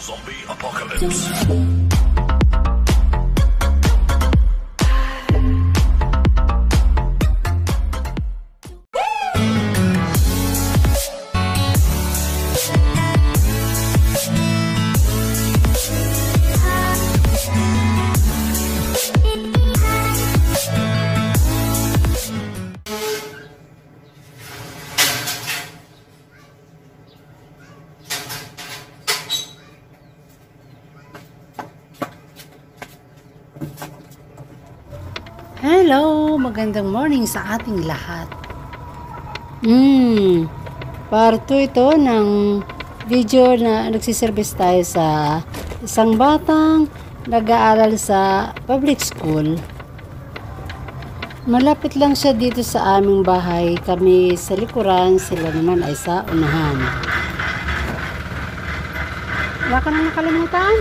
Zombie apocalypse. Hello! Magandang morning sa ating lahat. Part 2 ito ng video na nagsiservice tayo sa isang batang nag-aaral sa public school. Malapit lang siya dito sa aming bahay. Kami sa likuran, sila naman ay sa unahan. Wala ka na nakalimutan?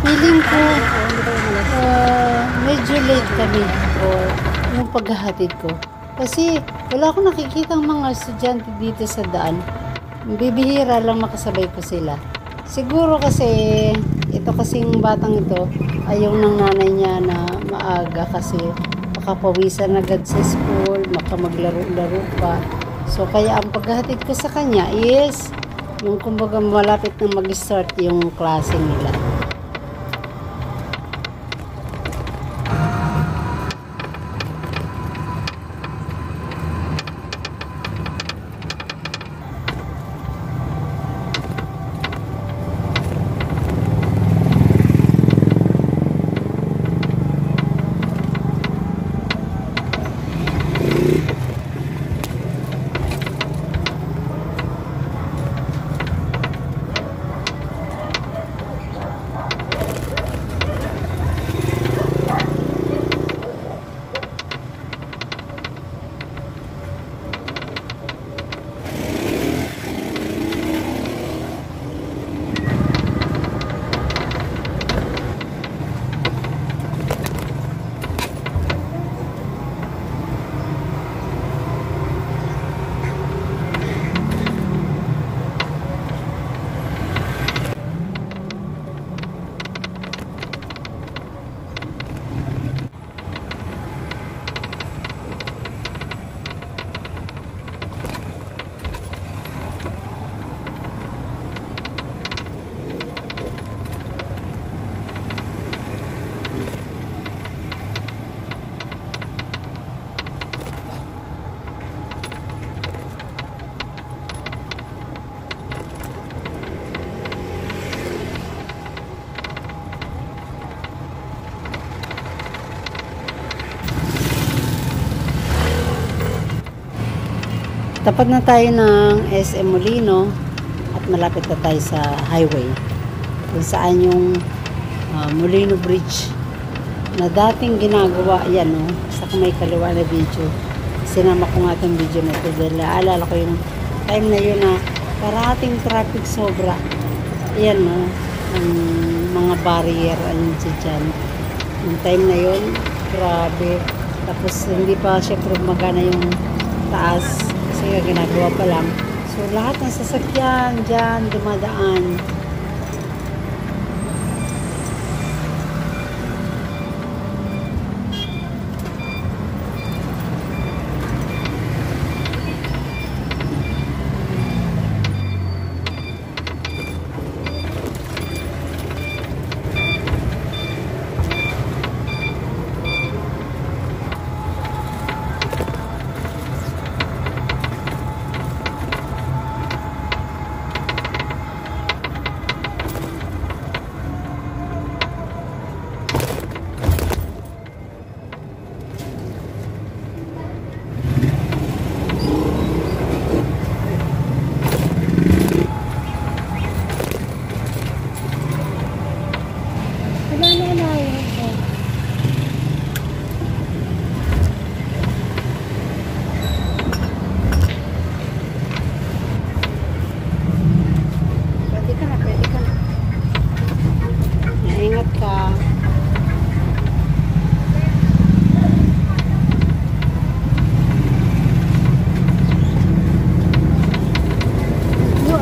Feeling ko, medyo late kami or yung paghahatid ko. Kasi wala akong nakikitang mga estudyante dito sa daan. Bibihira lang makasabay ko sila. Siguro kasi, ito kasing batang ito, ayaw ng nanay niya na maaga kasi makapawisan agad sa school, makamaglaro-laro pa. So kaya ang paghahatid ko sa kanya is, yung kumbaga malapit na mag-start yung klase nila. Tapat na tayo ng SM Molino at malapit na tayo sa highway kung saan yung Molino Bridge na dating ginagawa yan, no? Sa may kaliwa na video, sinama ko nga itong video na ito dahil naalala ko yung time na yun na parating traffic sobra yan, no? Ang mga barrier ayun dyan yung time na yun, grabe. Tapos hindi pa syempre magana yung taas kasi ginagawa pa lang. So lahat ng sasakyan dyan dumadaan. ka.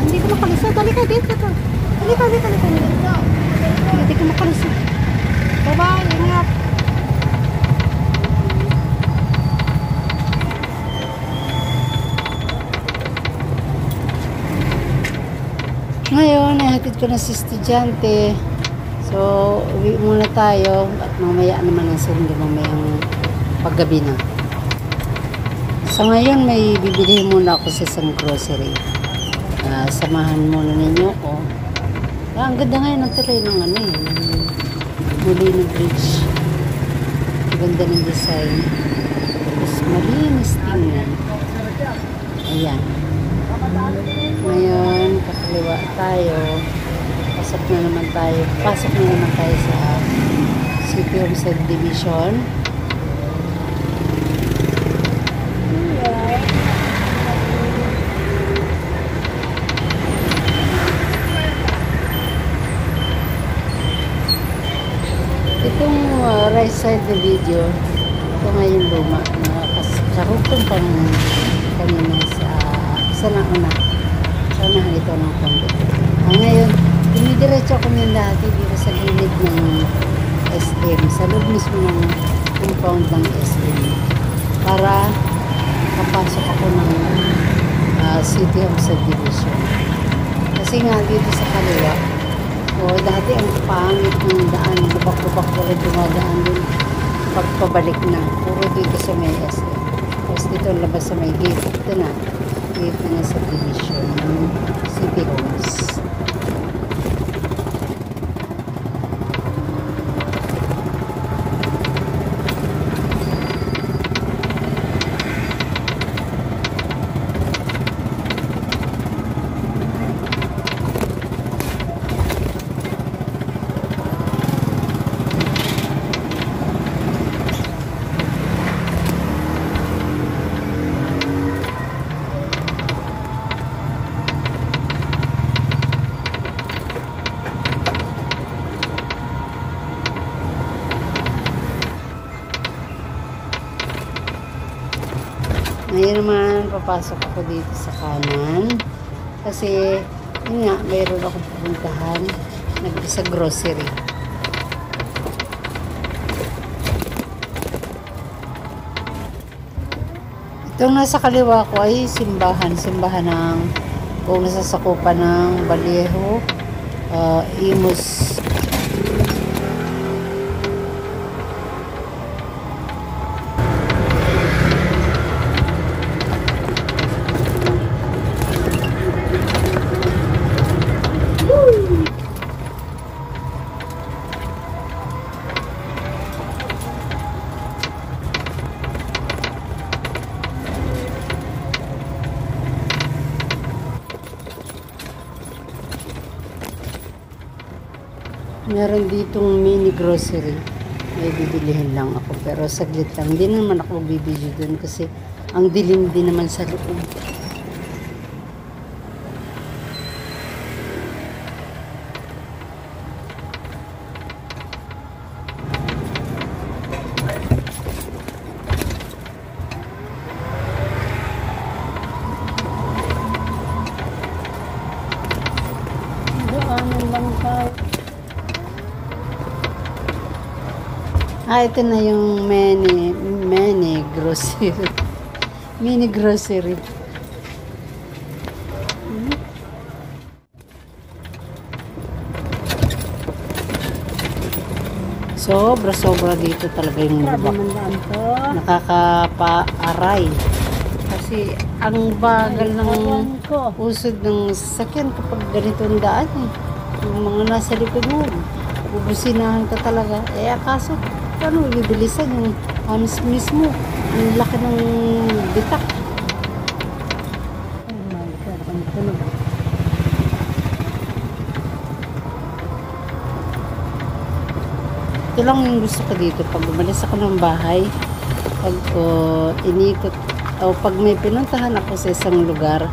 Hindi ka makalusot. Halika dito to. Halika. Hindi ka makalusot. Bye-bye. Ingat. Ngayon, ihatid ko na si estudyante. So, uwi muna tayo. At mamaya naman ang sundo mamayang paggabi na. Sa ngayon, may bibili muna ako sa isang grocery. Samahan muna ninyo ako. Ang ganda ngayon ng terrain ng ano eh. Molino Bridge. Ang ganda ng design. Tapos malinis tingnan. Ayan. Ngayon, kakaliwa tayo. Pasok na naman tayo sa City Home Subdivision. Itong right side na video, ito ngayon luma na karugtong pang kanina sa nauna. Sanahan ito ng kondo. Ngayon, dinidiretso ko nyo dati dito sa gilid ng SM, sa loob mismo ng compound ng SM, para kapasok ako ng City Home Subdivision. Kasi nga dito sa kaliwa, dati ang pangit ng daan, lubak-lubak ko rin dumadaan dun pagpabalik na, puro dito sa may SM. Tapos dito labas sa may gate, ito na gate na sa division ng City Homes. Ngayon naman, papasok ako dito sa kanan. Kasi, yun nga, mayroon akong pupuntahan sa grocery. Itong nasa kaliwa ko ay simbahan ng kung nasasakupan ng Vallejo, Imus. Meron ditong mini grocery. May bibilihin lang ako. Pero saglit lang. Hindi naman ako magbibideo dun kasi ang dilim din naman sa loob. Daanan lang tayo. Ito na yung mini grocery. Mini grocery. Sobra dito talaga yung lubak. Nakakapaaray. Kasi ang bagal ng usod ng sasakyan kapag ganitong daan eh. Yung mga nasa likod mo, bubusinahan ka talaga. Akaso, paano bibilisan yung hamis mismo? Ang laki ng bitak. Oh my God, ang tunog. Ito lang yung gusto ko dito. Pag umalis ako ng bahay, pag inikot, o pag may pinuntahan ako sa isang lugar,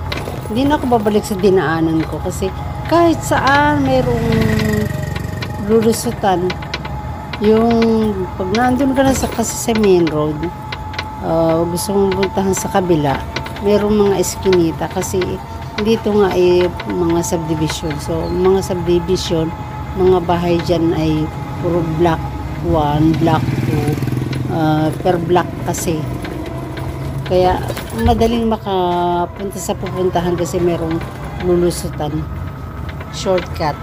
hindi na ako babalik sa dinaanan ko. Kasi kahit saan mayroong lulusutan, Yung pag nandun ka na kasi sa main road, gusto mong puntahan sa kabila, merong mga eskinita kasi dito nga ay mga subdivision. So, mga subdivision, mga bahay dyan ay puro block 1, block 2, per block kasi. Kaya, madaling makapunta sa pupuntahan kasi merong lulusutan. Shortcut.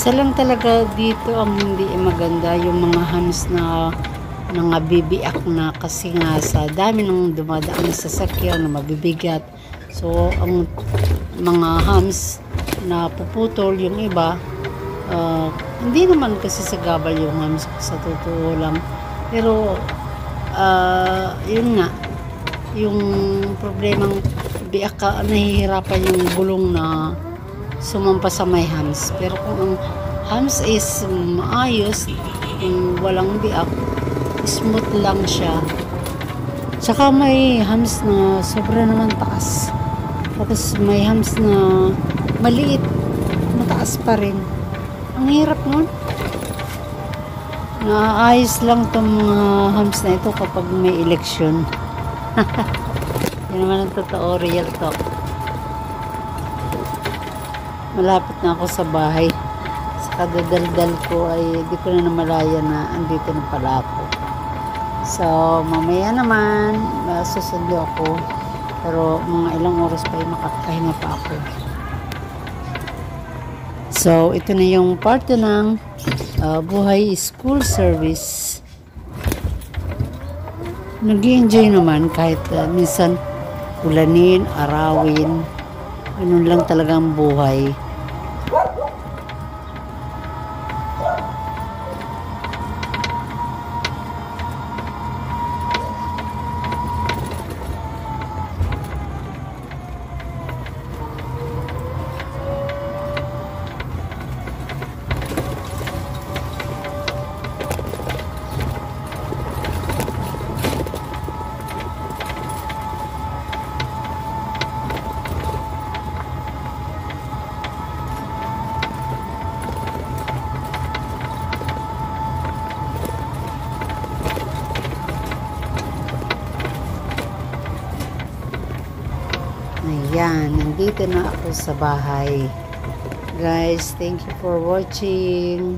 Isa lang talaga dito ang hindi maganda, yung mga hams na bibiak na kasi nga sa dami ng dumadaan na sasakyan na mabibigat. So, ang mga hams na puputol yung iba, hindi naman kasi sa gabal yung hams sa totoo lang. Pero, yun nga, yung problemang biak ka, nahihirapan yung gulong na sumampa sa may hams. Pero kung ang hams is maayos, kung walang biak, smooth lang siya. Tsaka may hams na sobra naman taas. Tapos may hams na maliit, mataas pa rin. Ang hirap nun. Naayos lang itong mga hams na ito kapag may eleksyon. Yan naman ang totoo, real talk. Malapit na ako sa bahay. Sa kadadaldal ko ay di ko na namalaya na andito na pala ako. So, mamaya naman susundo ako. Pero mga ilang oras pa yung makakahinga pa ako. So, ito na yung part ng buhay school service. Nag-i-enjoy naman kahit minsan ulanin, arawin. Ganun lang talaga ang buhay. Ayan, nandito na ako sa bahay. Guys, thank you for watching.